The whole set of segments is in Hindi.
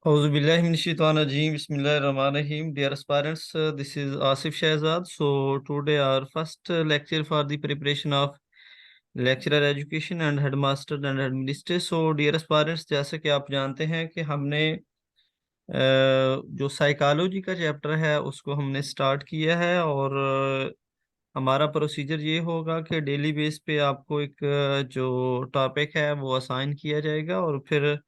Auzubillahiminashaitanirrajim. Bismillahirrahmanirrahim. Dear aspirants, this is Asif Shahzad. So today our first lecture for the preparation of lecturer education and headmaster and administrator. So dear aspirants, जैसे कि आप जानते हैं कि हमने जो साइकोलॉजी का चैप्टर है उसको हमने स्टार्ट किया है और हमारा प्रोसीजर ये होगा कि डेली बेस पे आपको एक जो टॉपिक है वो असाइन किया जाएगा और फिर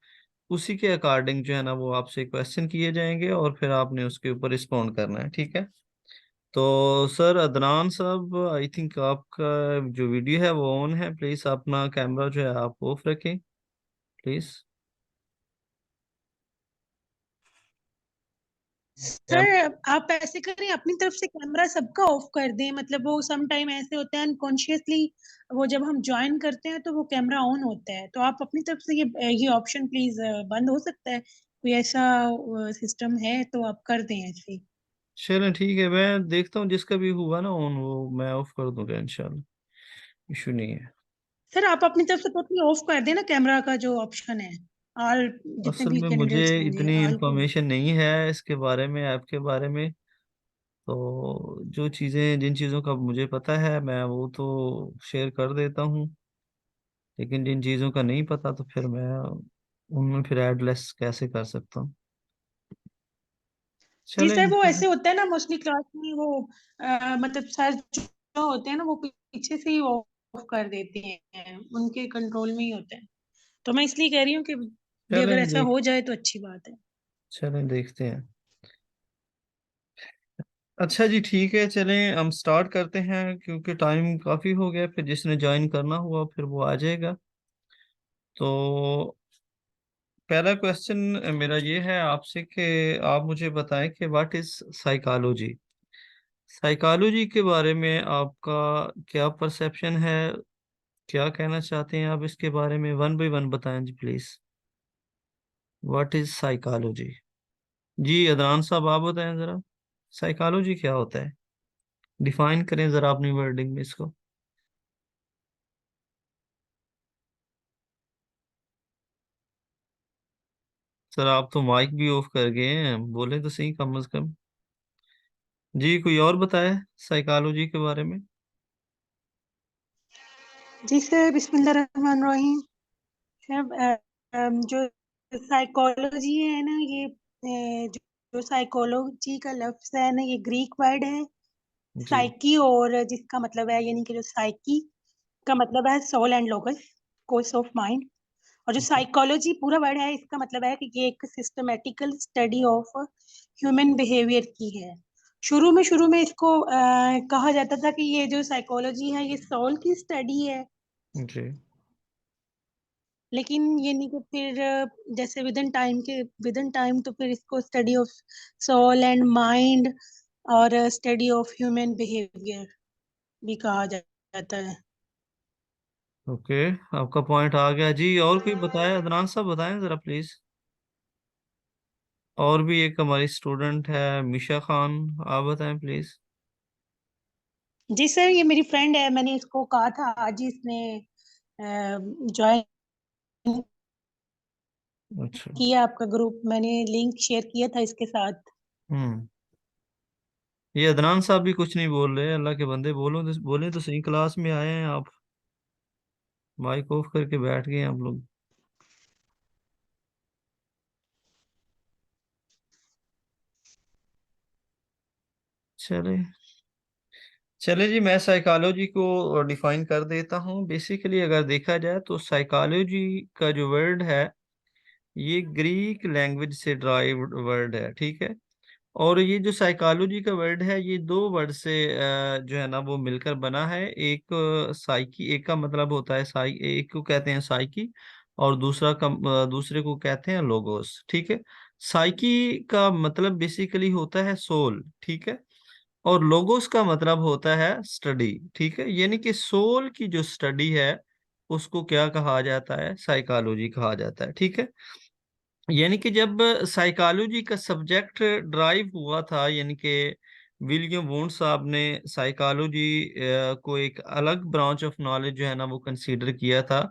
उसी के अकॉर्डिंग जो है ना वो आपसे क्वेश्चन किए जाएंगे और फिर आपने उसके ऊपर रिस्पॉन्ड करना है। ठीक है। तो सर अदनान साहब, आई थिंक आपका जो वीडियो है वो ऑन है। प्लीज अपना कैमरा जो है आप ऑफ रखें प्लीज। सर आप ऐसे करें, अपनी तरफ से कैमरा सबका ऑफ कर दें। मतलब वो सम टाइम ऐसे होता है अनकॉन्शियसली, वो जब हम ज्वाइन करते हैं तो वो कैमरा ऑन होता है। तो आप अपनी तरफ से ये ऑप्शन प्लीज बंद हो सकता है। कोई ऐसा सिस्टम है तो आप कर दें ऐसे ही। चलें ठीक है, मैं देखता हूँ जिसका भी हुआ ना ऑन वो मैं ऑफ कर दूंगा इंशाल्लाह, इशू नहीं है। सर आप अपनी तरफ से टोटली ऑफ कर दें ना कैमरा का जो ऑप्शन है। ऑल जितने असल भी में मुझे कैंडिडेट्स होंगे इतनी ऑल को। इंफॉर्मेशन नहीं है इसके बारे में, ऐप के बारे में। तो जो चीज़ें जिन चीज़ों का मुझे पता है मैं वो तो शेयर कर देता हूँ, लेकिन जिन चीज़ों का नहीं पता तो फिर मैं उनमें फिर एडलेस कैसे कर सकता हूँ। जी चले सर, वो इंशाल्लाह। ऐसे होता है ना मोस्टली क्लास में वो मतलब सर जो होते हैं ना वो पीछे से ही ऑफ कर देते हैं, उनके कंट्रोल में ही होता है। तो मैं इसलिए कह रही हूँ कि भी अगर चलें ऐसा देख हो जाए तो अच्छी बात है। चलें देखते हैं। अच्छा जी ठीक है, चलें हम स्टार्ट करते हैं क्योंकि टाइम काफ़ी हो गया, फिर जिसने ज्वाइन करना हुआ फिर वो आ जाएगा। तो पहला क्वेश्चन मेरा ये है आपसे कि आप मुझे बताएं कि व्हाट इज साइकोलॉजी। साइकोलॉजी के बारे में आपका क्या परसेप्शन है, क्या कहना चाहते हैं आप इसके बारे में? वन बाय वन बताएं जी प्लीज। What is psychology? जी अदनान साहब आप बताएं जरा, साइकोलॉजी क्या होता है? डिफाइन करें जरा अपनी वर्डिंग में इसको। सर आप तो माइक भी ऑफ कर गए हैं, बोले तो सही कम से कम। जी कोई और बताए साइकोलॉजी के बारे में। जी सर, बिस्मिल्लाहिर्रहमानिर्रहीम। सर जो साइकोलॉजी है ना ये जो साइकोलॉजी का लफ्ज है ना ये ग्रीक वर्ड है। जी। साइकी, और जिसका मतलब है यानी कि जो साइकी का मतलब है soul and logos, course of mind. और जो जी। साइकोलॉजी पूरा वर्ड है इसका मतलब है कि ये एक systematical study of human behaviour की है। शुरू में इसको कहा जाता था कि ये जो साइकोलॉजी है ये सोल की स्टडी है। जी। लेकिन ये नहीं कि फिर जैसे विद इन टाइम तो फिर इसको study of soul and mind और स्टडी ऑफ ह्यूमन बिहेवियर भी कहा जाता है। ओके, आपका पॉइंट आ गया जी। और कोई बताए, अदनान साहब बताएं जरा प्लीज। और भी एक हमारी स्टूडेंट है मिशा खान, आप बताएं प्लीज। जी सर, ये मेरी फ्रेंड है, मैंने इसको कहा था आज ही इसने ज्वाइन अच्छा। किया आपका ग्रुप। मैंने लिंक शेयर किया था इसके साथ। हम्म। ये अदनान साहब भी कुछ नहीं बोल रहे, अल्लाह के बंदे बोलो तो बोले तो सही, क्लास में आए हैं आप, माइक ऑफ करके बैठ गए हैं आप लोग। चले चले जी, मैं साइकोलॉजी को डिफाइन कर देता हूँ। बेसिकली अगर देखा जाए तो साइकोलॉजी का जो वर्ड है ये ग्रीक लैंग्वेज से ड्राइव्ड वर्ड है। ठीक है। और ये जो साइकोलॉजी का वर्ड है ये दो वर्ड से जो है ना वो मिलकर बना है। एक साइकी, एक का मतलब होता है साई, एक को कहते हैं साइकी और दूसरे को कहते हैं लोगोस। ठीक है। साइकी का मतलब बेसिकली होता है सोल। ठीक है। और लोगोस का मतलब होता है स्टडी। ठीक है। यानी कि सोल की जो स्टडी है उसको क्या कहा जाता है? साइकोलॉजी कहा जाता है। ठीक है। यानी कि जब साइकोलॉजी का सब्जेक्ट ड्राइव हुआ था, यानी कि विलियम वोंड साहब ने साइकोलॉजी को एक अलग ब्रांच ऑफ नॉलेज जो है ना वो कंसीडर किया था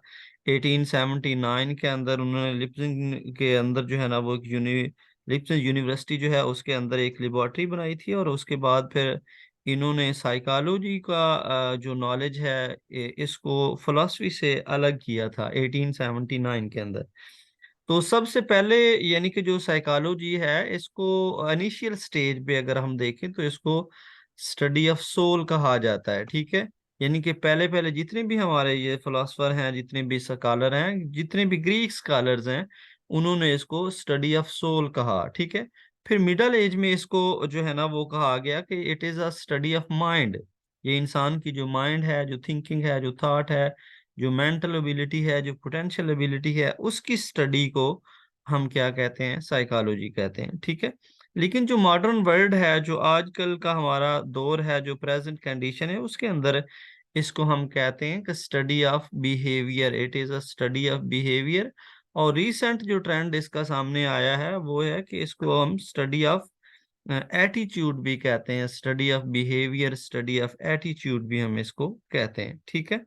1879 के अंदर उन्होंने लिप्सन के अंदर जो है ना वो एक लिप्सन यूनिवर्सिटी जो है उसके अंदर एक लेबोरेटरी बनाई थी, और उसके बाद फिर इन्होंने साइकोलॉजी का जो नॉलेज है इसको फिलॉसफी से अलग किया था 1879 के अंदर। तो सबसे पहले यानी कि जो साइकोलॉजी है इसको इनिशियल स्टेज पे अगर हम देखें तो इसको स्टडी ऑफ सोल कहा जाता है, ठीक है। यानी कि पहले पहले जितने भी हमारे ये फिलोसफर हैं, जितने भी स्कॉलर हैं, जितने भी ग्रीक स्कॉलर्स हैं, उन्होंने इसको स्टडी ऑफ सोल कहा, ठीक है। फिर मिडल एज में इसको जो है ना वो कहा गया कि it is a study of mind. ये इंसान की जो माइंड है, जो थिंकिंग है, जो थॉट है, जो मेंटल एबिलिटी है, जो पोटेंशियल एबिलिटी है, उसकी स्टडी को हम क्या कहते हैं, साइकोलॉजी कहते हैं, ठीक है। लेकिन जो मॉडर्न वर्ल्ड है, जो आजकल का हमारा दौर है, जो प्रेजेंट कंडीशन है, उसके अंदर इसको हम कहते हैं कि study of behaviour, it is a study of behaviour. और रिसेंट जो ट्रेंड इसका सामने आया है वो है कि इसको हम स्टडी ऑफ एटीट्यूड भी कहते हैं, study of behaviour, study of attitude भी हम इसको कहते हैं, ठीक है।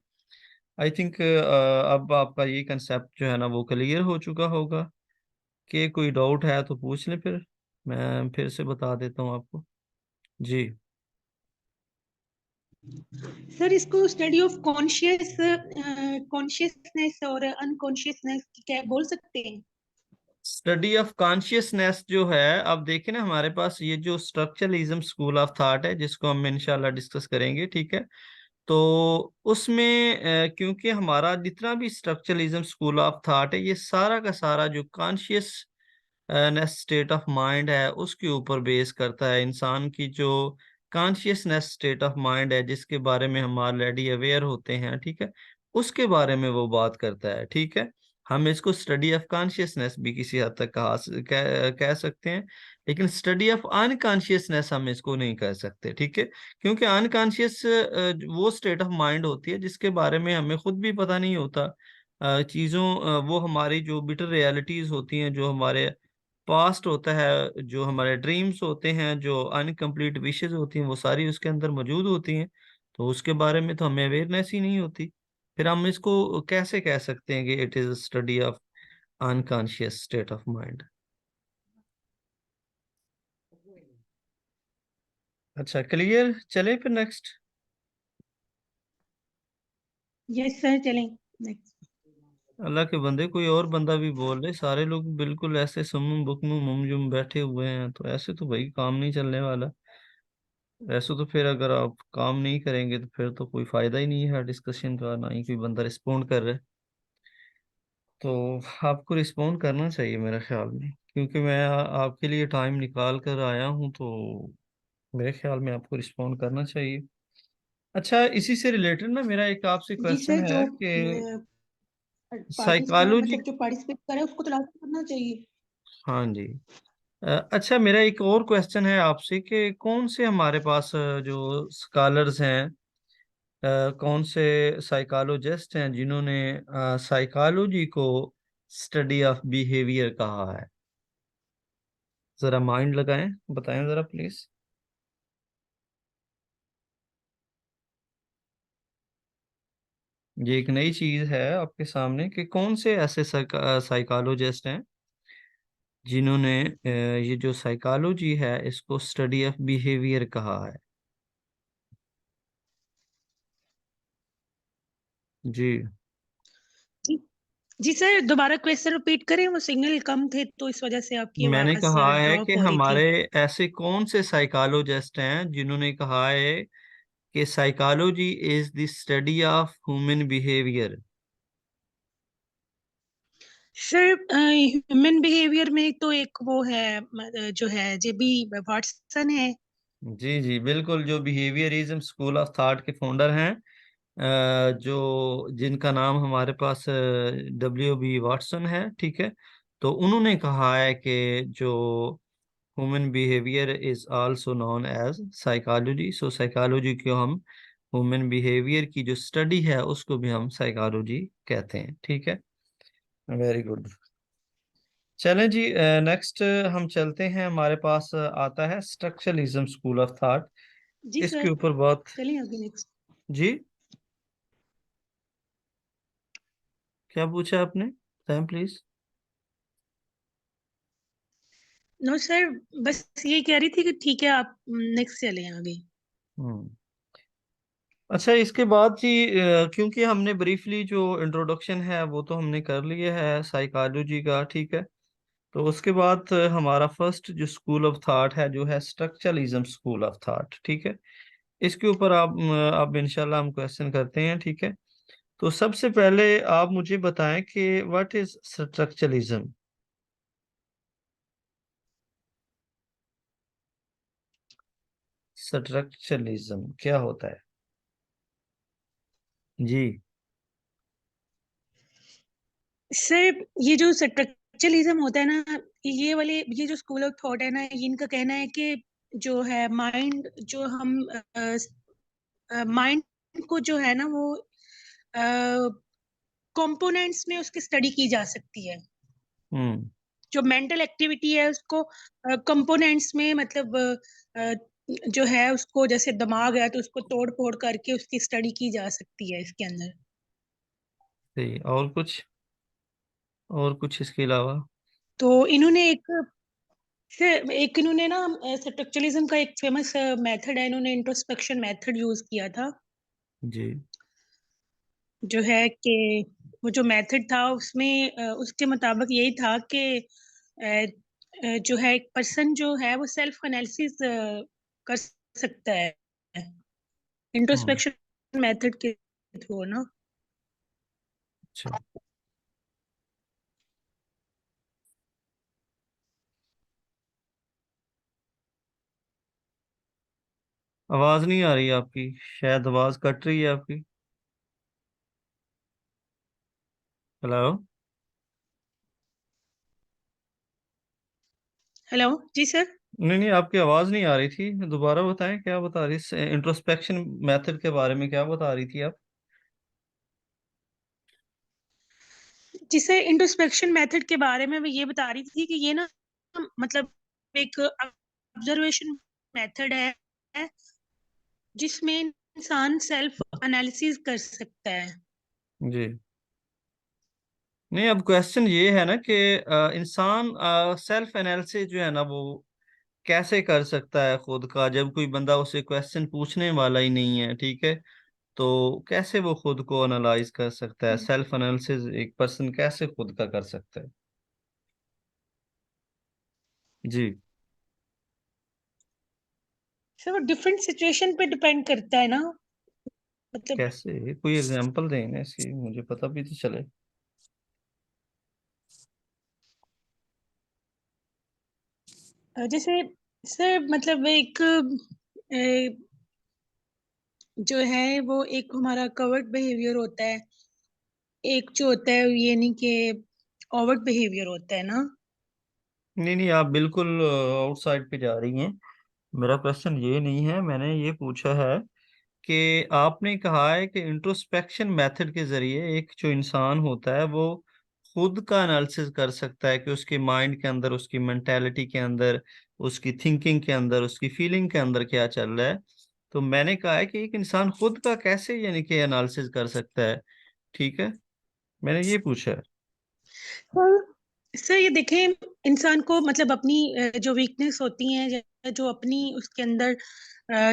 आई थिंक अब आपका ये कंसेप्ट जो है ना वो क्लियर हो चुका होगा। कि कोई डाउट है तो पूछ ले, फिर मैं फिर से बता देता हूँ आपको। जी। सर इसको स्टडी ऑफ कॉन्शियसनेस और अनकॉन्शियसनेस क्या बोल सकते हैं? स्टडी ऑफ कॉन्शियसनेस जो है, अब देखें ना हमारे पास ये जो स्ट्रक्चरलिज्म स्कूल ऑफ थॉट है जिसको हम इंशाल्लाह डिस्कस करेंगे, ठीक है। तो उसमें क्योंकि हमारा जितना भी स्ट्रक्चरलिज्म स्कूल ऑफ थॉट है ये सारा का सारा जो कॉन्शियस स्टेट ऑफ माइंड है उसके ऊपर बेस करता है। इंसान की जो कॉन्शियसनेस स्टेट ऑफ माइंड है जिसके बारे में हम ऑलरेडी अवेयर होते हैं, ठीक है, उसके बारे में वो बात करता है, ठीक है। हम इसको स्टडी ऑफ कॉन्शियसनेस भी किसी हद तक कह सकते हैं, लेकिन स्टडी ऑफ अनकॉन्शियसनेस हम इसको नहीं कह सकते, ठीक है। क्योंकि अनकॉन्शियस वो स्टेट ऑफ माइंड होती है जिसके बारे में हमें खुद भी पता नहीं होता। वो हमारी जो बिटर रियलिटीज होती हैं, जो हमारे पास्ट होता है, जो हमारे ड्रीम्स होते हैं, जो अनकम्प्लीट विशेस होती हैं, वो सारी उसके अंदर मौजूद होती हैं। तो उसके बारे में तो हमें अवेयरनेस ही नहीं होती। फिर हम इसको कैसे कह सकते हैं कि it is study of unconscious state of mind. अच्छा, क्लियर, चले फिर नेक्स्ट। यस सर, चलें नेक्स्ट। अल्लाह के बंदे, कोई और बंदा भी बोल रहे, सारे लोग बिल्कुल ऐसे सुम्म बुकमुम मुमजुम बैठे हुए हैं, तो ऐसे तो भाई काम नहीं चलने वाला। ऐसे तो फिर अगर आप काम नहीं करेंगे तो फिर तो कोई फायदा ही नहीं है डिस्कशन का, ना ही कोई बंदा रिस्पोंड कर रहा है। तो आपको रिस्पोंड करना चाहिए मेरे ख्याल में, क्योंकि मैं आपके लिए टाइम निकाल कर आया हूँ, तो मेरे ख्याल में आपको रिस्पोंड करना चाहिए। अच्छा, इसी से रिलेटेड ना मेरा एक आपसे जी क्वेश्चन सर, जो है कि पार्टिसिपेट साइकोलॉजी। मतलब जो पार्टिसिपेट करे उसको तो लाजमी करना चाहिए। हाँ जी। अच्छा, मेरा एक और क्वेश्चन है आपसे कि कौन से हमारे पास जो स्कॉलर्स हैं, कौन से साइकोलॉजिस्ट हैं जिन्होंने साइकोलॉजी को स्टडी ऑफ बिहेवियर कहा है। जरा माइंड लगाएं, बताएं जरा प्लीज। ये एक नई चीज है आपके सामने कि कौन से ऐसे साइकोलॉजिस्ट हैं जिन्होंने ये जो साइकोलॉजी है इसको स्टडी ऑफ बिहेवियर कहा है। जी। जी जी सर, दोबारा क्वेश्चन रिपीट करें, वो सिग्नल कम थे तो इस वजह से आपकी मैंने आवाज कहा है कि ड्रॉप हो रही हमारे थी। ऐसे कौन से साइकोलॉजिस्ट हैं जिन्होंने कहा है कि psychology is the study of human behaviour. Sir human behaviour में तो एक वो है जो है जेबी वाटसन है। जी जी बिल्कुल, जो बिहेवियरिज्म स्कूल ऑफ थॉट के फाउंडर हैं, जो जिनका नाम हमारे पास W.B. वाटसन है, ठीक है। तो उन्होंने कहा है कि जो human behaviour is also known as psychology, so psychology को हम ह्यूमन बिहेवियर की जो स्टडी है उसको भी हम साइकोलॉजी कहते हैं, ठीक है। Very good. चलें जी, नेक्स्ट हम चलते हैं, हमारे पास आता है स्ट्रक्चरलिज्म स्कूल ऑफ थॉट। जी इसके सर, ऊपर बहुत। चलिए आगे नेक्स्ट। जी। क्या पूछा आपने? Time please. नो सर, बस ये कह रही थी कि ठीक है, आप नेक्स्ट चलें आगे। हम्म। अच्छा, इसके बाद जी क्योंकि हमने ब्रीफली जो इंट्रोडक्शन है वो तो हमने कर लिया है साइकोलॉजी का, ठीक है। तो उसके बाद हमारा फर्स्ट जो स्कूल ऑफ थॉट है जो है स्ट्रक्चरलिज्म स्कूल ऑफ थॉट, ठीक है। इसके ऊपर आप इंशाल्लाह हम क्वेश्चन करते हैं, ठीक है। तो सबसे पहले आप मुझे बताएं कि व्हाट इज स्ट्रक्चरलिज्म। स्ट्रक्चरलिज्म क्या होता है जी? सर, ये जो स्ट्रक्चरलिज्म होता है ना, ये जो स्कूल ऑफ थॉट है ना, इनका कहना है कि जो है माइंड, जो हम माइंड को जो है ना वो कंपोनेंट्स में उसकी स्टडी की जा सकती है। हम्म। जो मेंटल एक्टिविटी है उसको कंपोनेंट्स में, मतलब जो है उसको, जैसे दिमाग है तो उसको तोड़ फोड़ करके उसकी स्टडी की जा सकती है इसके अंदर। सही। और कुछ? और कुछ इसके अलावा? तो इन्होंने एक इन्होंने ना स्ट्रक्चरलिज्म का एक फेमस मेथड है, इन्होंने इंट्रोस्पेक्शन मेथड यूज किया था। जी। जो है कि वो जो मेथड था उसमें उसके मुताबिक यही था कि जो है एक पर्सन जो है वो सेल्फ एनालिसिस कर सकता है हम्म। इंट्रोस्पेक्शन मेथड के थ्रू ना। अच्छा। आवाज नहीं आ रही आपकी, शायद आवाज कट रही है आपकी। हेलो। हेलो जी सर। नहीं नहीं, आपकी आवाज नहीं आ रही थी, दोबारा बताएं क्या बता रही, इंट्रोस्पेक्शन मेथड के बारे में क्या बता रही थी आप? जिसे इंट्रोस्पेक्शन मेथड के बारे में मैं ये बता रही थी कि ये ना, मतलब एक ऑब्जर्वेशन मेथड है जिसमें इंसान सेल्फ एनालिसिस कर सकता है। जी। नहीं, अब क्वेश्चन ये है ना कि इंसान सेल्फ एनालिसिस जो है ना वो कैसे कर सकता है खुद का, जब कोई बंदा उसे क्वेश्चन पूछने वाला ही नहीं है, ठीक है। तो कैसे वो खुद को एनालाइज कर सकता है? सेल्फ एनालिसिस एक पर्सन कैसे खुद का कर सकता है? जी। सर, वो डिफरेंट सिचुएशन पे डिपेंड करता है ना, मतलब कैसे? कोई एग्जांपल दें ना इसकी, मुझे पता भी तो चले। जैसे सर, मतलब एक जो है वो एक हमारा कवर्ट बिहेवियर होता है, एक जो होता है ये नहीं कि ओवर्ट बिहेवियर होता है ना। नहीं नहीं, आप बिल्कुल आउटसाइड पे जा रही हैं। मेरा क्वेश्चन ये नहीं है, मैंने ये पूछा है कि आपने कहा है कि इंट्रोस्पेक्शन मेथड के जरिए एक जो इंसान होता है वो खुद का एनालिसिस कर सकता है कि उसके माइंड के अंदर, उसकी मेंटेलिटी के अंदर, उसकी थिंकिंग के अंदर, उसकी फीलिंग के अंदर क्या चल रहा है। तो मैंने कहा है कि एक इंसान खुद का कैसे यानी कि एनालिसिस कर सकता है, ठीक है। मैंने ये पूछा है। सर ये देखें, इंसान को मतलब अपनी जो वीकनेस होती हैं या जो अपनी उसके अंदर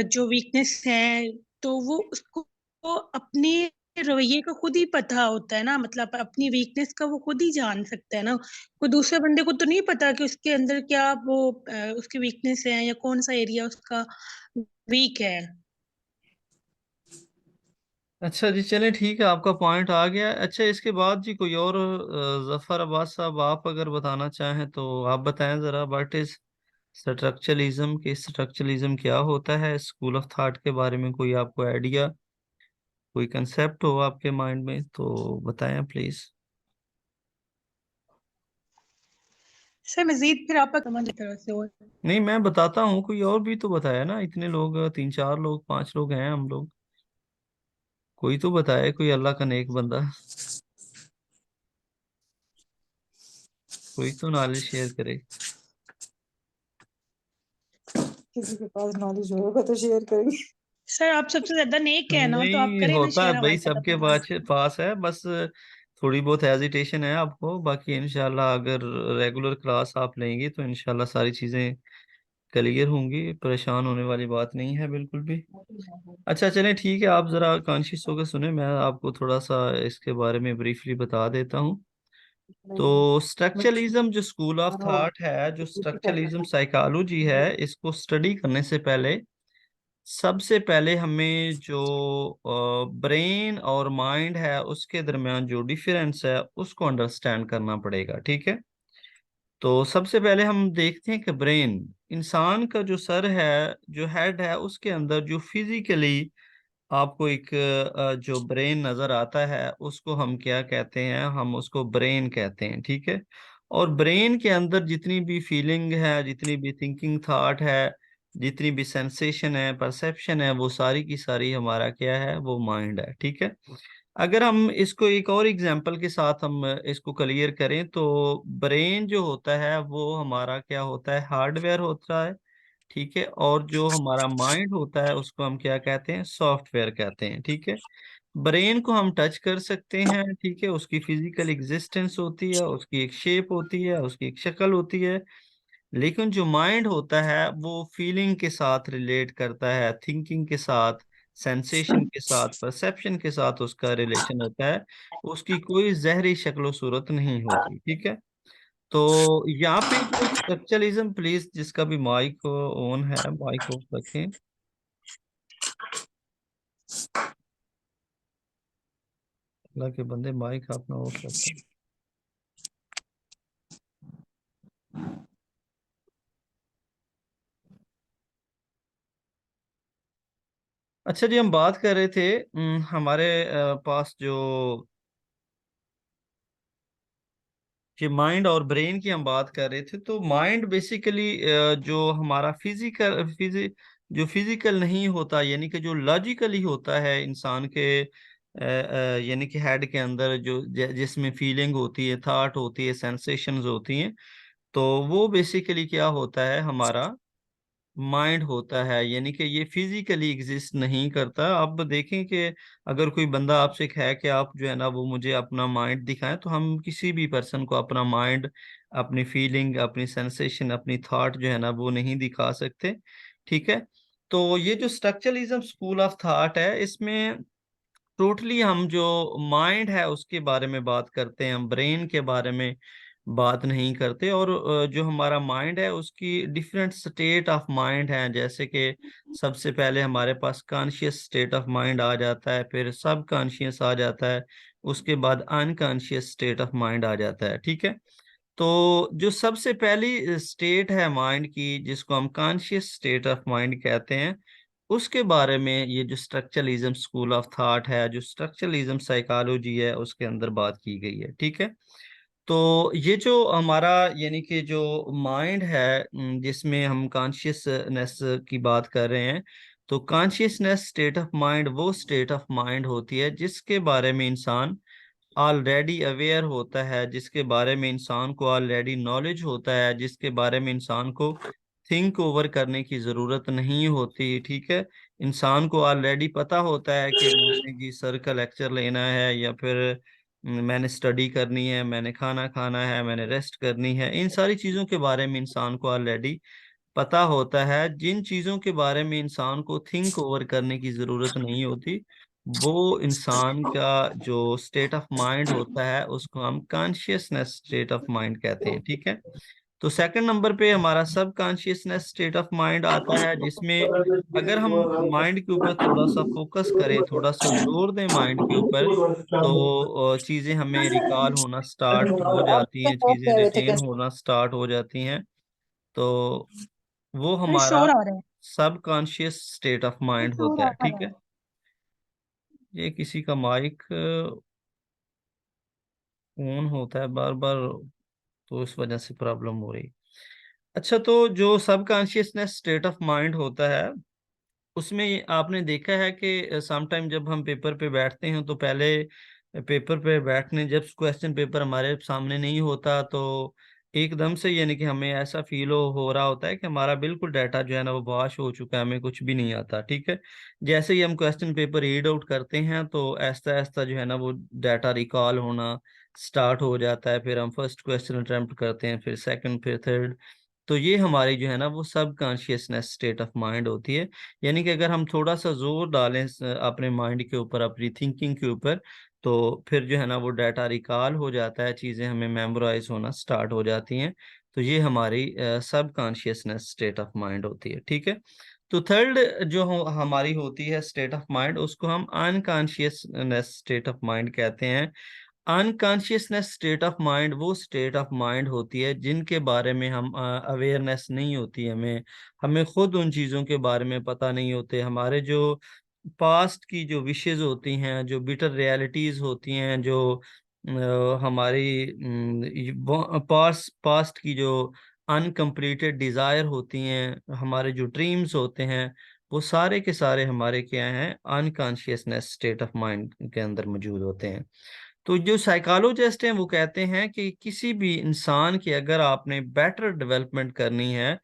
जो वीकनेस है, तो वो उसको वो अपने रवैये का खुद ही पता होता है ना, मतलब अपनी वीकनेस का वो खुद ही जान सकता है ना। कोई दूसरे बंदे को तो नहीं पता कि उसके अंदर क्या वो उसकी वीकनेस है या कौन सा एरिया उसका वीक है। अच्छा जी, चलें ठीक है, आपका पॉइंट आ गया। अच्छा, इसके बाद जी कोई और जफर अब्बास साहब, आप अगर बताना चाहें तो आप बताएं जरा, व्हाट इज स्ट्रक्चरलिज्म, की स्ट्रक्चरलिज्म क्या होता है, स्कूल ऑफ थॉट के बारे में कोई आपको आइडिया, कोई कंसेप्ट हो आपके माइंड में तो बताएं प्लीज। सर मजीद फिर आपका समझ तरह से हो। नहीं, मैं बताता हूँ, कोई और भी तो बताया ना, इतने लोग, तीन चार लोग, पांच लोग हैं हम लोग। कोई तो बताए, कोई अल्लाह का नेक बंदा, कोई तो नॉलेज शेयर करे। किसी के पास नॉलेज होगा तो शेयर करेंगे। सर आप सबसे ज्यादा नेक है ना, तो आप नहीं करें ना होता है शेयर भाई, हमारे साथ सबके अपना। पास पास है बस। थोड़ी बहुत हेजिटेशन है आपको, बाकी इंशाल्लाह अगर रेगुलर क्लास आप लेंगी तो इंशाल्लाह सारी चीज़ें क्लियर होंगी, परेशान होने वाली बात नहीं है बिल्कुल भी। अच्छा चलें ठीक है, आप ज़रा कॉन्शियस होकर सुने, मैं आपको थोड़ा सा इसके बारे में ब्रीफली बता देता हूँ। तो स्ट्रक्चरलिज्म जो स्कूल ऑफ थॉट है, जो स्ट्रक्चरलिज्म साइकोलॉजी है, इसको स्टडी करने से पहले सबसे पहले हमें जो ब्रेन और माइंड है उसके दरमियान जो डिफरेंस है उसको अंडरस्टैंड करना पड़ेगा, ठीक है। तो सबसे पहले हम देखते हैं कि ब्रेन, इंसान का जो सर है, जो हेड है, उसके अंदर जो फिजिकली आपको एक जो ब्रेन नजर आता है उसको हम क्या कहते हैं, हम उसको ब्रेन कहते हैं, ठीक है। और ब्रेन के अंदर जितनी भी फीलिंग है, जितनी भी थिंकिंग थॉट है, जितनी भी सेंसेशन है, परसेप्शन है, वो सारी की सारी हमारा क्या है, वो माइंड है, ठीक है। अगर हम इसको एक और एग्जांपल के साथ हम इसको क्लियर करें तो ब्रेन जो होता है वो हमारा क्या होता है, हार्डवेयर होता है, ठीक है। और जो हमारा माइंड होता है उसको हम क्या कहते हैं, सॉफ्टवेयर कहते हैं, ठीक है। ब्रेन को हम टच कर सकते हैं, ठीक है, उसकी फिजिकल एग्जिस्टेंस होती है, उसकी एक शेप होती है, उसकी एक शक्ल होती है। लेकिन जो माइंड होता है वो फीलिंग के साथ रिलेट करता है, थिंकिंग के साथ, सेंसेशन के साथ, परसेप्शन के साथ उसका रिलेशन होता है। उसकी कोई जहरी शक्ल सूरत नहीं होती, ठीक है। तो यहाँ पे जो स्ट्रक्चरलिज्म, प्लीज जिसका भी माइक ऑन है माइक ऑफ रखें। अल्लाह के बंदे माइक अपना ऑफ रखें। अच्छा जी, हम बात कर रहे थे हमारे पास जो कि माइंड और ब्रेन की हम बात कर रहे थे। तो माइंड बेसिकली जो हमारा जो फिजिकल नहीं होता, यानी कि जो लॉजिकली होता है इंसान के यानी कि हेड के अंदर जो जिसमें फीलिंग होती है, थॉट होती है, सेंसेशंस होती हैं, तो वो बेसिकली क्या होता है, हमारा माइंड होता है। यानी कि ये फिजिकली एग्जिस्ट नहीं करता। आप देखें कि अगर कोई बंदा आपसे कहे कि आप जो है ना वो मुझे अपना माइंड दिखाएं, तो हम किसी भी पर्सन को अपना माइंड, अपनी फीलिंग, अपनी सेंसेशन, अपनी थॉट जो है ना वो नहीं दिखा सकते, ठीक है। तो ये जो स्ट्रक्चरलिज्म स्कूल ऑफ थॉट है, इसमें टोटली हम जो माइंड है उसके बारे में बात करते हैं, हम ब्रेन के बारे में बात नहीं करते। और जो हमारा माइंड है उसकी डिफरेंट स्टेट ऑफ माइंड है, जैसे कि सबसे पहले हमारे पास कॉन्शियस स्टेट ऑफ माइंड आ जाता है, फिर सब कॉन्शियस आ जाता है, उसके बाद अनकॉन्शियस स्टेट ऑफ माइंड आ जाता है, ठीक है। तो जो सबसे पहली स्टेट है माइंड की, जिसको हम कॉन्शियस स्टेट ऑफ माइंड कहते हैं, उसके बारे में ये जो स्ट्रक्चरलिज्म स्कूल ऑफ थॉट है, जो स्ट्रक्चरलिज्म साइकोलॉजी है, उसके अंदर बात की गई है, ठीक है। तो ये जो हमारा यानी कि जो माइंड है, जिसमें हम कॉन्शियसनेस की बात कर रहे हैं, तो कॉन्शियसनेस स्टेट ऑफ माइंड वो स्टेट ऑफ माइंड होती है जिसके बारे में इंसान ऑलरेडी अवेयर होता है, जिसके बारे में इंसान को ऑलरेडी नॉलेज होता है, जिसके बारे में इंसान को थिंक ओवर करने की ज़रूरत नहीं होती, ठीक है। इंसान को ऑलरेडी पता होता है कि मैंने जी सर का लेक्चर लेना है, या फिर मैंने स्टडी करनी है, मैंने खाना खाना है, मैंने रेस्ट करनी है। इन सारी चीज़ों के बारे में इंसान को ऑलरेडी पता होता है। जिन चीजों के बारे में इंसान को थिंक ओवर करने की जरूरत नहीं होती, वो इंसान का जो स्टेट ऑफ माइंड होता है उसको हम कॉन्शियसनेस स्टेट ऑफ माइंड कहते हैं, ठीक है। तो सेकंड नंबर पे हमारा सब कॉन्शियसनेस स्टेट ऑफ माइंड आता है, जिसमें अगर हम माइंड के ऊपर थोड़ा सा फोकस करें, थोड़ा सा जोर दें माइंड के ऊपर, तो चीजें हमें रिकॉल होना स्टार्ट हो जाती हैं, ऑफ चीजें कह रहे थे रिटेन कैसे? होना स्टार्ट हो जाती हैं। तो वो अरे हमारा शोर आ रहा है, सबकॉन्शियस स्टेट ऑफ अरे माइंड शोर होता आ है, ठीक रहा है। है। ये किसी का माइक ऑन होता है बार बार, तो इस वजह से प्रॉब्लम हो रही। अच्छा, तो जो सबकॉन्शियसनेस स्टेट ऑफ माइंड होता है, उसमें आपने देखा है कि सम टाइम जब हम पेपर पे बैठते हैं, तो पहले पेपर पे बैठने, जब क्वेश्चन पेपर हमारे सामने नहीं होता, तो एकदम से, यानी कि हमें ऐसा फील हो रहा होता है कि हमारा बिल्कुल डाटा जो है ना वो वॉश हो चुका है, हमें कुछ भी नहीं आता। ठीक है, जैसे ही हम क्वेश्चन पेपर रीड आउट करते हैं तो ऐसा ऐसा जो है ना वो डाटा रिकॉल होना स्टार्ट हो जाता है। फिर हम फर्स्ट क्वेश्चन अटेम्प्ट करते हैं, फिर सेकंड, फिर थर्ड। तो ये हमारी जो है ना वो सब कॉन्शियसनेस स्टेट ऑफ माइंड होती है। यानी कि अगर हम थोड़ा सा जोर डालें अपने माइंड के ऊपर, अपनी थिंकिंग के ऊपर, तो फिर जो है ना वो डाटा रिकॉल हो जाता है, चीज़ें हमें मेमोराइज होना स्टार्ट हो जाती हैं। तो ये हमारी सब कॉन्शियसनेस स्टेट ऑफ माइंड होती है। ठीक है, तो थर्ड जो हमारी होती है स्टेट ऑफ माइंड, उसको हम अनकॉन्शियसनेस स्टेट ऑफ माइंड कहते हैं। अनकॉन्शियसनेस स्टेट ऑफ माइंड वो स्टेट ऑफ माइंड होती है जिनके बारे में हम अवेयरनेस नहीं होती हमें, हमें खुद उन चीज़ों के बारे में पता नहीं होते। हमारे जो पास्ट की जो विशेज होती हैं, जो बिटर रियलिटीज होती हैं, जो हमारी पास्ट पास्ट की जो अनकम्प्लीटेड डिज़ायर होती हैं, हमारे जो ड्रीम्स होते हैं, वो सारे के सारे हमारे क्या हैं, अनकॉन्शियसनेस स्टेट ऑफ माइंड के अंदर मौजूद होते हैं। तो जो साइकोलॉजिस्ट हैं वो कहते हैं कि किसी भी इंसान की अगर आपने बेटर डेवलपमेंट करनी है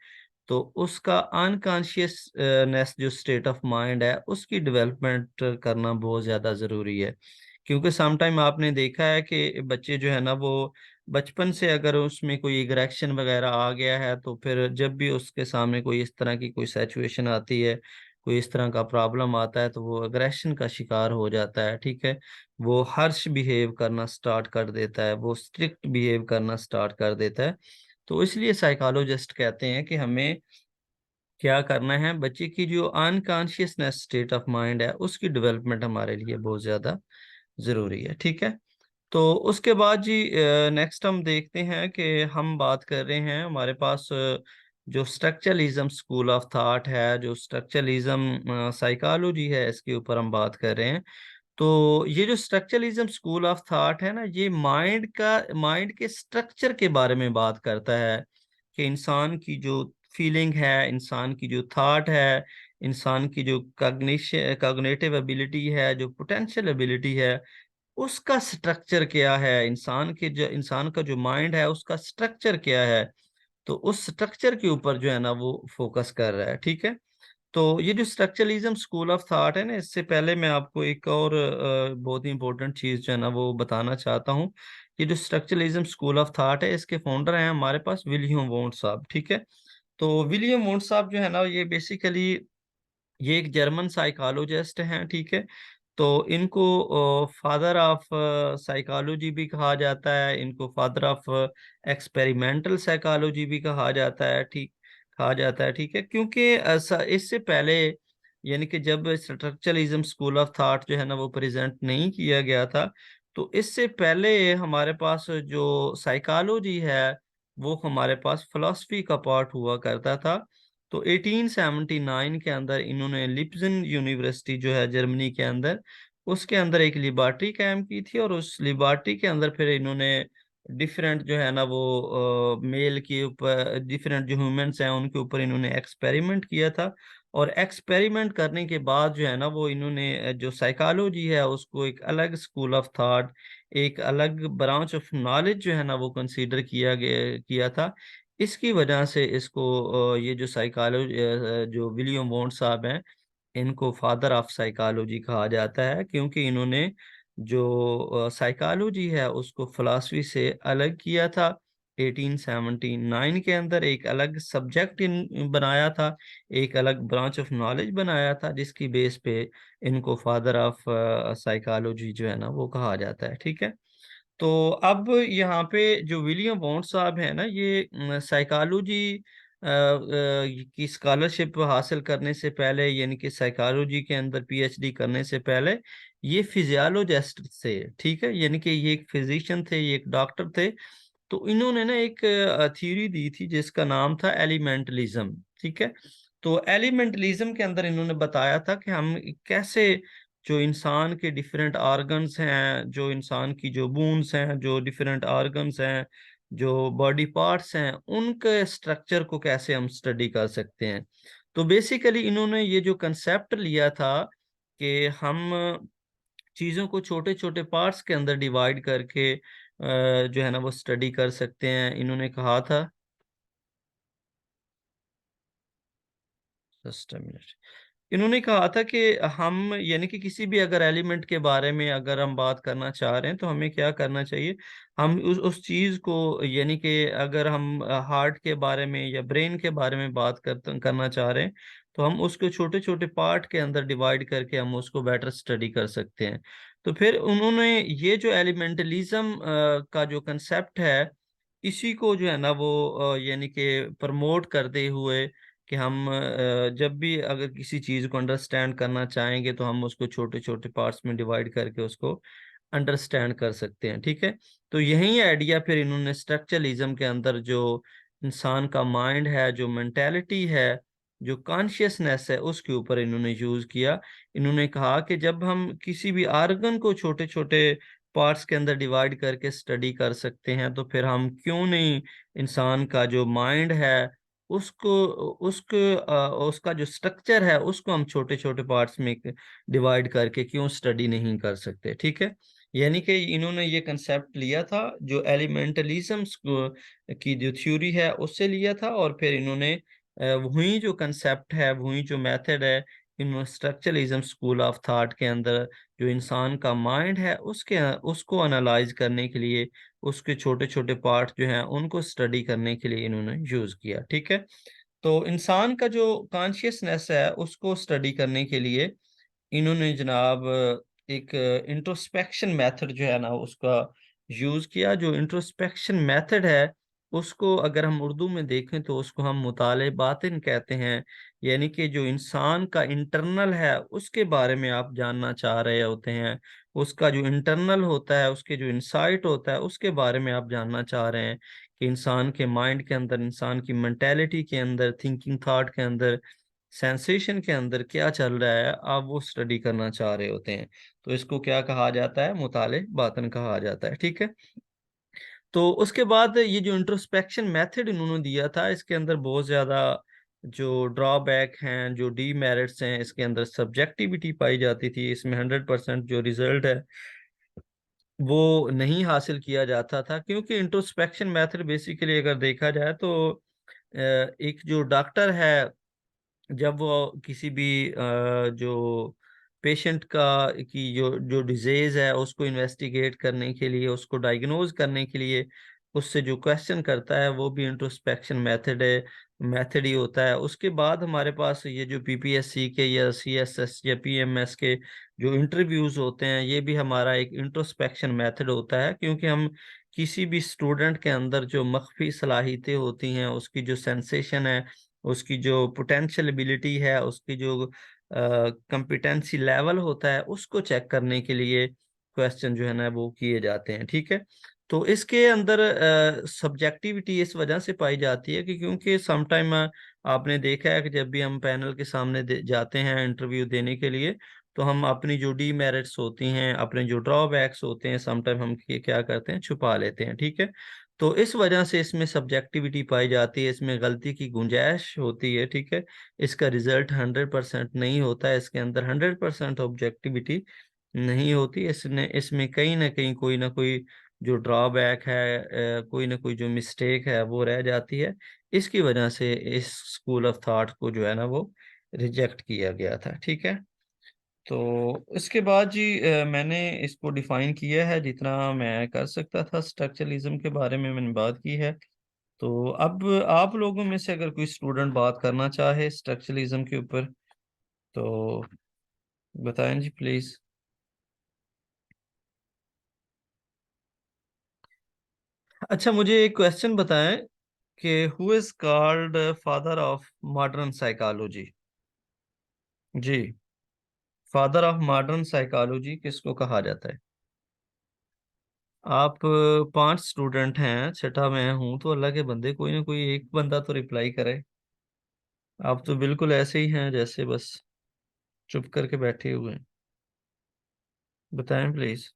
तो उसका अनकॉन्शियसनेस जो स्टेट ऑफ माइंड है उसकी डेवलपमेंट करना बहुत ज़्यादा ज़रूरी है। क्योंकि समटाइम आपने देखा है कि बच्चे जो है ना वो बचपन से अगर उसमें कोई एग्रेशन वगैरह आ गया है तो फिर जब भी उसके सामने कोई इस तरह की कोई सिचुएशन आती है, कोई इस तरह का प्रॉब्लम आता है, तो वो अग्रेशन का शिकार हो जाता है। ठीक है, वो हर्ष बिहेव करना स्टार्ट कर देता है, वो स्ट्रिक्ट बिहेव करना स्टार्ट कर देता है। तो इसलिए साइकोलॉजिस्ट कहते हैं कि हमें क्या करना है, बच्चे की जो अनकॉन्शियसनेस स्टेट ऑफ माइंड है उसकी डेवलपमेंट हमारे लिए बहुत ज़्यादा ज़रूरी है। ठीक है, तो उसके बाद जी नेक्स्ट हम देखते हैं कि हम बात कर रहे हैं, हमारे पास जो स्ट्रक्चरलिज्म स्कूल ऑफ थॉट है, जो स्ट्रक्चरलिज्म साइकोलॉजी है, इसके ऊपर हम बात कर रहे हैं। तो ये जो स्ट्रक्चरलिज्म स्कूल ऑफ थॉट है ना, ये माइंड के स्ट्रक्चर के बारे में बात करता है कि इंसान की जो फीलिंग है, इंसान की जो थॉट है, इंसान की जो कॉग्निटिव एबिलिटी है, जो पोटेंशियल एबिलिटी है, उसका स्ट्रक्चर क्या है, इंसान का जो माइंड है उसका स्ट्रक्चर क्या है। तो उस स्ट्रक्चर के ऊपर जो है ना वो फोकस कर रहा है। ठीक है, तो ये जो स्ट्रक्चरलिज्म स्कूल ऑफ थॉट है ना, इससे पहले मैं आपको एक और बहुत ही इंपॉर्टेंट चीज जो है ना वो बताना चाहता हूँ। ये जो स्ट्रक्चरलिज्म स्कूल ऑफ थॉट है, इसके फाउंडर हैं हमारे पास विलियम वोंट साहब। ठीक है, तो विलियम वोंट साहब जो है ना ये बेसिकली ये एक जर्मन साइकोलॉजिस्ट हैं। ठीक है, तो इनको फादर ऑफ साइकोलॉजी भी कहा जाता है, इनको फादर ऑफ एक्सपेरिमेंटल साइकोलॉजी भी कहा जाता है। कहा जाता है। ठीक है, क्योंकि इससे पहले, यानी कि जब स्ट्रक्चरलिज्म स्कूल ऑफ थॉट जो है ना वो प्रेजेंट नहीं किया गया था, तो इससे पहले हमारे पास जो साइकोलॉजी है वो हमारे पास फिलॉसफी का पार्ट हुआ करता था। तो 1879 के अंदर इन्होंने लिप्जन यूनिवर्सिटी जो है जर्मनी के अंदर, उसके अंदर एक लेबॉर्टरी कायम की थी, और उस लेबॉर्टरी के अंदर फिर इन्होंने डिफरेंट जो है ना वो मेल के ऊपर, डिफरेंट जो ह्यूमंस हैं उनके ऊपर इन्होंने एक्सपेरिमेंट किया था। और एक्सपेरिमेंट करने के बाद जो है ना वो इन्होंने जो साइकोलॉजी है उसको एक अलग स्कूल ऑफ थॉट, एक अलग ब्रांच ऑफ नॉलेज जो है ना वो कंसीडर किया था। इसकी वजह से इसको ये जो साइकोलॉजी जो विलियम वोंट साहब हैं, इनको फादर ऑफ साइकोलॉजी कहा जाता है, क्योंकि इन्होंने जो साइकोलॉजी है उसको फिलॉसफी से अलग किया था। 1879 के अंदर एक अलग सब्जेक्ट इन बनाया था, एक अलग ब्रांच ऑफ नॉलेज बनाया था, जिसकी बेस पे इनको फादर ऑफ साइकोलॉजी जो है ना वो कहा जाता है। ठीक है, तो अब यहाँ पे जो विलियम वोंट साहब है ना, ये साइकोलॉजी की स्कॉलरशिप हासिल करने से पहले, यानी कि साइकोलॉजी के अंदर पीएचडी करने से पहले, ये फिजियोलॉजिस्ट थे। ठीक है, यानी कि ये एक फिजिशियन थे, ये एक डॉक्टर थे। तो इन्होंने ना एक थ्योरी दी थी जिसका नाम था एलिमेंटलिज्म। ठीक है, तो एलिमेंटलिज्म के अंदर इन्होंने बताया था कि हम कैसे जो इंसान के डिफरेंट ऑर्गन्स हैं, जो इंसान की जो बोन्स हैं, जो डिफरेंट ऑर्गन्स हैं, जो बॉडी पार्ट्स हैं, उनके स्ट्रक्चर को कैसे हम स्टडी कर सकते हैं। तो बेसिकली इन्होंने ये जो कंसेप्ट लिया था कि हम चीज़ों को छोटे छोटे पार्ट्स के अंदर डिवाइड करके जो है ना वो स्टडी कर सकते हैं। इन्होंने कहा था, जस्ट अ मिनट, इन्होंने कहा था कि हम यानी कि किसी भी अगर एलिमेंट के बारे में अगर हम बात करना चाह रहे हैं तो हमें क्या करना चाहिए, हम उस चीज़ को, यानी कि अगर हम हार्ट के बारे में या ब्रेन के बारे में बात करना चाह रहे हैं तो हम उसको छोटे छोटे पार्ट के अंदर डिवाइड करके हम उसको बेटर स्टडी कर सकते हैं। तो फिर उन्होंने ये जो एलिमेंटलिज्म का जो कंसेप्ट है, इसी को जो है ना वो यानी कि प्रमोट करते हुए कि हम जब भी अगर किसी चीज़ को अंडरस्टैंड करना चाहेंगे तो हम उसको छोटे छोटे पार्ट्स में डिवाइड करके उसको अंडरस्टैंड कर सकते हैं। ठीक है, तो यही आइडिया फिर इन्होंने स्ट्रक्चरलिज्म के अंदर जो इंसान का माइंड है, जो मेंटेलिटी है, जो कॉन्शियसनेस है, उसके ऊपर इन्होंने यूज किया। इन्होंने कहा कि जब हम किसी भी आर्गन को छोटे छोटे पार्ट्स के अंदर डिवाइड करके स्टडी कर सकते हैं तो फिर हम क्यों नहीं इंसान का जो माइंड है उसको उसको उसका जो स्ट्रक्चर है उसको हम छोटे छोटे पार्ट्स में डिवाइड करके क्यों स्टडी नहीं कर सकते। ठीक है, यानी कि इन्होंने ये कंसेप्ट लिया था जो एलिमेंटलिज्म की जो थ्योरी है उससे लिया था, और फिर इन्होंने वही जो कंसेप्ट है, वही जो मेथड है, इन्होंने स्ट्रक्चरलिज्म स्कूल ऑफ थॉट के अंदर जो इंसान का माइंड है उसके उसको एनालाइज करने के लिए, उसके छोटे छोटे पार्ट जो हैं उनको स्टडी करने के लिए इन्होंने यूज किया। ठीक है, तो इंसान का जो कॉन्शियसनेस है उसको स्टडी करने के लिए इन्होंने जनाब एक इंट्रोस्पेक्शन मेथड जो है ना उसका यूज किया। जो इंट्रोस्पेक्शन मेथड है उसको अगर हम उर्दू में देखें तो उसको हम मुताले बातिन कहते हैं, यानी कि जो इंसान का इंटरनल है उसके बारे में आप जानना चाह रहे होते हैं, उसका जो इंटरनल होता है, उसके जो इंसाइट होता है उसके बारे में आप जानना चाह रहे हैं कि इंसान के माइंड के अंदर, इंसान की मेंटेलिटी के अंदर, थिंकिंग थॉट के अंदर, सेंसेशन के अंदर क्या चल रहा है, आप वो स्टडी करना चाह रहे होते हैं। तो इसको क्या कहा जाता है, मुताले बातन कहा जाता है। ठीक है, तो उसके बाद ये जो इंट्रोस्पेक्शन मेथड इन्होंने दिया था इसके अंदर बहुत ज़्यादा जो ड्रॉबैक हैं, जो डीमेरिट्स हैं, इसके अंदर सब्जेक्टिविटी पाई जाती थी, इसमें 100% जो रिजल्ट है वो नहीं हासिल किया जाता था, क्योंकि इंट्रोस्पेक्शन मेथड बेसिकली अगर देखा जाए तो एक जो डॉक्टर है जब वो किसी भी जो पेशेंट का की जो जो डिजीज है उसको इन्वेस्टिगेट करने के लिए, उसको डायग्नोज करने के लिए उससे जो क्वेश्चन करता है वो भी इंट्रोस्पेक्शन मेथड ही होता है। उसके बाद हमारे पास ये जो पीपीएससी के या सीएसएस या पीएमएस के जो इंटरव्यूज होते हैं ये भी हमारा एक इंट्रोस्पेक्शन मेथड होता है, क्योंकि हम किसी भी स्टूडेंट के अंदर जो मख्फी सलाहियतें होती हैं, उसकी जो सेंसेशन है, उसकी जो पोटेंशियल एबिलिटी है, उसकी जो कंपिटेंसी लेवल होता है, उसको चेक करने के लिए क्वेश्चन जो है ना वो किए जाते हैं। ठीक है, तो इसके अंदर सब्जेक्टिविटी इस वजह से पाई जाती है कि क्योंकि समटाइम आपने देखा है कि जब भी हम पैनल के सामने जाते हैं इंटरव्यू देने के लिए तो हम अपनी जो डीमेरिट्स होती हैं, अपने जो ड्रॉबैक्स होते हैं, समटाइम हम क्या करते हैं, छुपा लेते हैं। ठीक है, तो इस वजह से इसमें सब्जेक्टिविटी पाई जाती है, इसमें गलती की गुंजाइश होती है। ठीक है, इसका रिजल्ट 100% नहीं होता है, इसके अंदर 100% ऑब्जेक्टिविटी नहीं होती, इसने इसमें कहीं ना कहीं कोई ना कोई जो ड्रॉबैक है, कोई ना कोई जो मिस्टेक है वो रह जाती है। इसकी वजह से इस स्कूल ऑफ थॉट को जो है ना वो रिजेक्ट किया गया था। ठीक है, तो इसके बाद जी मैंने इसको डिफाइन किया है, जितना मैं कर सकता था स्ट्रक्चरलिज्म के बारे में मैंने बात की है। तो अब आप लोगों में से अगर कोई स्टूडेंट बात करना चाहे स्ट्रक्चरलिज्म के ऊपर तो बताएं जी प्लीज। अच्छा, मुझे एक क्वेश्चन बताएं कि who is called father of modern psychology. जी, फादर ऑफ मॉडर्न साइकोलॉजी किसको कहा जाता है? आप 5 स्टूडेंट हैं, छठा मैं हूं, तो अल्लाह के बंदे कोई ना कोई एक बंदा तो रिप्लाई करे। आप तो बिल्कुल ऐसे ही हैं जैसे बस चुप करके बैठे हुए हैं। बताएं प्लीज।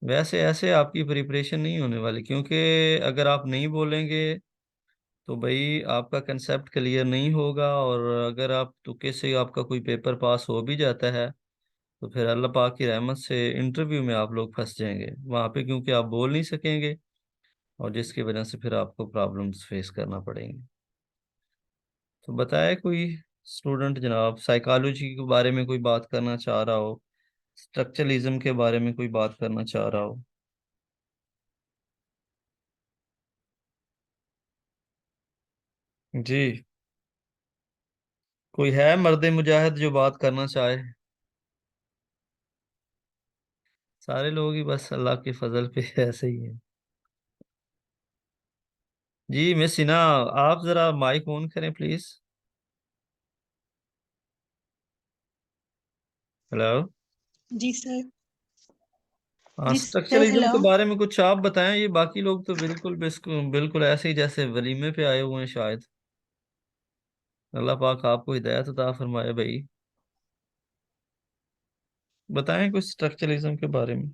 वैसे ऐसे आपकी प्रिपरेशन नहीं होने वाली, क्योंकि अगर आप नहीं बोलेंगे तो भाई आपका कंसेप्ट क्लियर नहीं होगा, और अगर आप तुक्के से आपका कोई पेपर पास हो भी जाता है तो फिर अल्लाह पाक की रहमत से इंटरव्यू में आप लोग फंस जाएंगे वहां पे, क्योंकि आप बोल नहीं सकेंगे, और जिसकी वजह से फिर आपको प्रॉब्लम्स फेस करना पड़ेंगे। तो बताए कोई स्टूडेंट जनाब साइकोलॉजी के बारे में कोई बात करना चाह रहा हो, स्ट्रक्चरलिज्म के बारे में कोई बात करना चाह रहा हो। जी, कोई है मर्द मुजाहिद जो बात करना चाहे। सारे लोग ही बस अल्लाह के फजल पे ऐसे ही है। जी मिस सिन्हा, आप जरा माइक ऑन करें प्लीज। हेलो। जी सर। हाँ, जी सर, स्ट्रक्चरलिज्म हेलो। के बारे में कुछ आप बताएं, ये बाकी लोग तो बिल्कुल बिल्कुल बिल्कुल ऐसे ही जैसे वलीमे पे आए हुए हैं शायद। अल्लाह पाक आपको हिदायत अता फरमाए भाई। बताएं कुछ स्ट्रक्चरलिज्म के बारे में।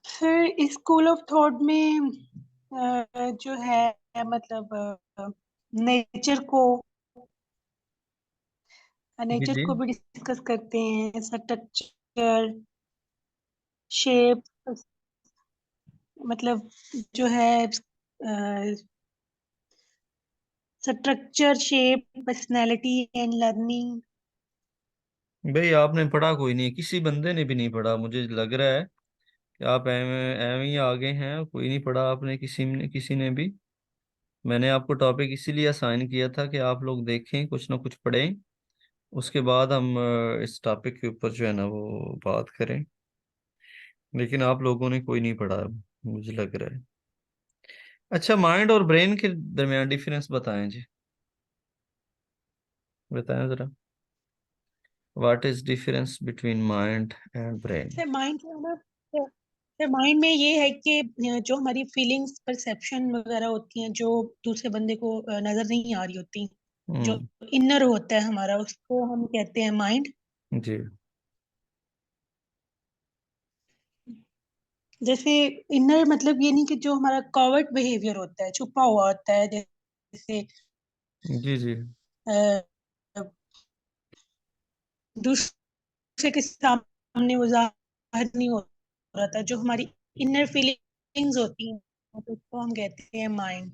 सर स्कूल ऑफ थॉट में जो है मतलब नेचर को जी नेचर जी। को भी डिस्कस करते हैं, स्ट्रक्चर, शेप, मतलब जो है structure, shape, personality and learning. भाई आपने पढ़ा कोई नहीं, किसी बंदे ने भी नहीं पढ़ा, मुझे लग रहा है कि आप एवं एवं ही आगे हैं, कोई नहीं पढ़ा आपने किसी ने भी। मैंने आपको टॉपिक इसीलिए असाइन किया था कि आप लोग देखें कुछ ना कुछ पढ़ें, उसके बाद हम इस टॉपिक के ऊपर जो है ना वो बात करें। लेकिन आप लोगों ने कोई नहीं पढ़ा, मुझे लग रहा है। अच्छा, माइंड और ब्रेन के दरमियान डिफरेंस बताएं जी, बताएं जरा। What is difference between mind and brain. Sir mind जो है ना, सर माइंड में ये है कि जो हमारी फीलिंग्स, परसेप्शन वगैरह होती हैं, जो दूसरे बंदे को नजर नहीं आ रही होती, जो हम्म। इनर होता है हमारा, उसको हम कहते हैं माइंड। जी जैसे इनर मतलब ये नहीं कि जो हमारा कॉवर्ट बिहेवियर होता है, छुपा हुआ होता है, जैसे जी जी। अ, दूसरे के सामने वो जाहिर नहीं हो रहा था, जो हमारी इनर फीलिंग्स होती हैं, तो उसको हम कहते हैं माइंड।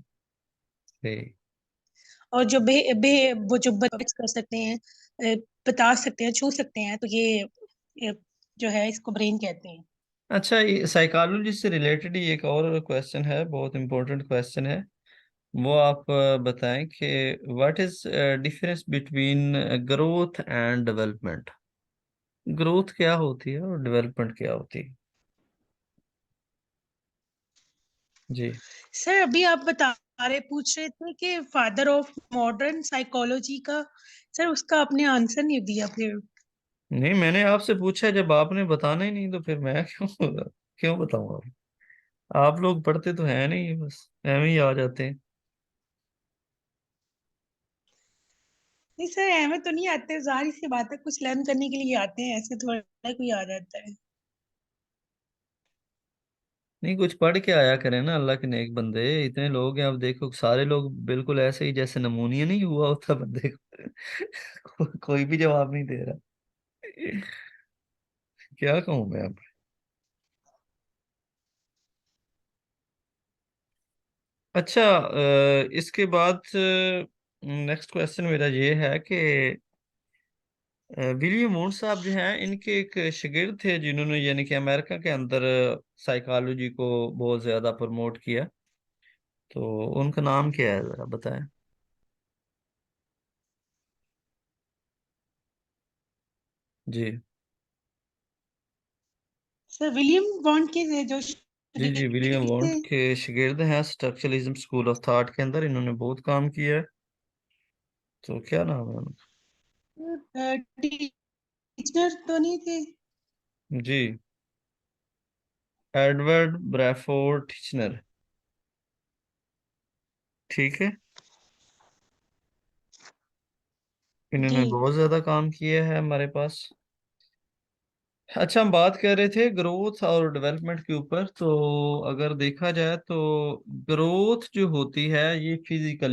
सही। और जो वो जो बच कर सकते हैं, बता सकते हैं, छू सकते हैं, तो ये जो है इसको ब्रेन कहते हैं। अच्छा, ये साइकोलॉजी से रिलेटेड ही एक और क्वेश्चन है, बहुत इंपॉर्टेंट क्वेश्चन है। वो आप बताएं कि what is difference between growth and development. Growth क्या होती है और डेवलपमेंट क्या होती है। जी। सर अभी आप पूछ रहे थे कि फादर ऑफ मॉडर्न साइकोलॉजी का, सर उसका आपने आंसर नहीं दिया फिर। नहीं, मैंने आपसे पूछा, जब आपने बताना ही नहीं तो फिर मैं क्यों क्यों बताऊंगा। आप लोग पढ़ते तो हैं नहीं, बस एवं ही आ जाते हैं। नहीं सर, हमें तो नहीं आते, जाहिर सी बात है, कुछ लर्न करने के लिए आते हैं, ऐसे थोड़ा कोई आ जाता है। नहीं, कुछ पढ़ के आया करें ना, अल्लाह के नेक बंदे इतने लोग हैं, अब देखो सारे लोग बिल्कुल ऐसे ही जैसे नमूनिया नहीं हुआ होता बंदे को कोई भी जवाब नहीं दे रहा। क्या कहूँ मैं अब। अच्छा, इसके बाद नेक्स्ट क्वेश्चन मेरा ये है कि विलियम वुंड साहब जो हैं, इनके एक शागिर्द थे जिन्होंने यानी कि अमेरिका के अंदर साइकोलॉजी को बहुत ज्यादा प्रमोट किया, तो उनका नाम क्या है जरा बताएं। जी सर विलियम बॉन्ड के जो जी। जी, विलियम शागिर्द वोंट थे, के शागिर्द हैं स्ट्रक्चरलिज्म स्कूल ऑफ थॉट के अंदर, इन्होंने बहुत काम किया है। तो क्या नाम है उनका। टीचर तो नहीं थे? जी, एडवर्ड ब्रैफोर्ड टिचनर। ठीक है। जी। इन्होंने बहुत ज्यादा काम किया है हमारे पास। अच्छा, हम बात कर रहे थे ग्रोथ और डेवलपमेंट के ऊपर। तो अगर देखा जाए तो ग्रोथ जो होती है ये फिजिकली